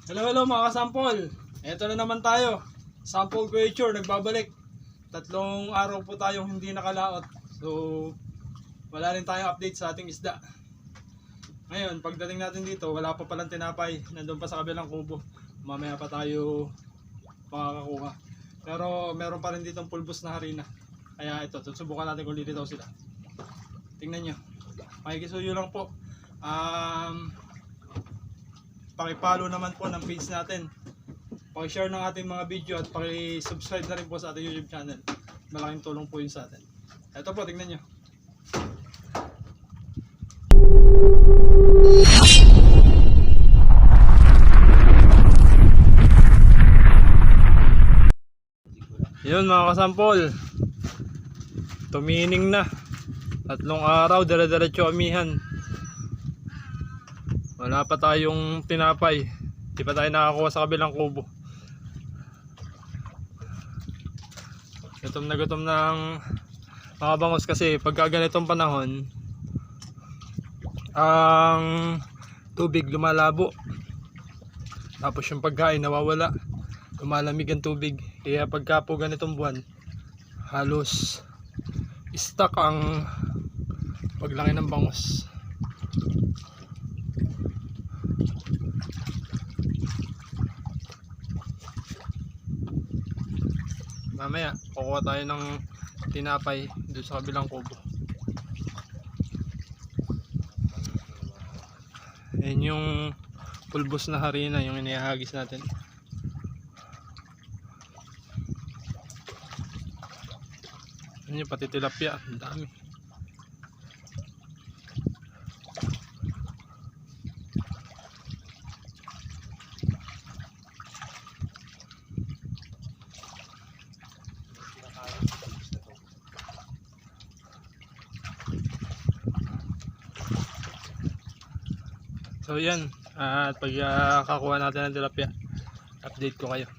Hello mga kasampol. Eto na naman tayo. Sample creature nagbabalik. 3 araw po tayong hindi nakalaot. So wala rin tayong update sa ating isda. Ngayon, pagdating natin dito, wala pa palang tinapay. Nandun pa sa kabilang kubo. Mamaya pa tayo makakakuha. Pero meron pa rin ditong pulbos na harina. Kaya ito, susubukan natin kung lilitaw sila. Tingnan nyo. Makikisuyo lang po. Pakipollow naman po ng page natin. Pakishare ng ating mga video at pakisubscribe na rin po sa ating YouTube channel. Malaking tulong po yun sa atin. Ito po, tingnan nyo. Yun mga kasampol, tumining na. 3 araw, dire-diretso amihan. Wala pa tayong tinapay. Di pa tayo nakakuha sa kabilang kubo. Gutom ng mga bangos kasi pagka ganitong panahon, ang tubig lumalabo. Tapos yung pagkain nawawala. Lumalamig ang tubig. Kaya pagka po ganitong buwan, halos stuck ang paglaki ng bangos. Mamaya kukuha tayo ng tinapay doon sa kabilang kubo. Ayan yung pulbos na harina, yung inihagis natin. Ayan yung pati tilapia, ang dami. So yan, at pag kakuha natin ng tilapia, update ko kayo.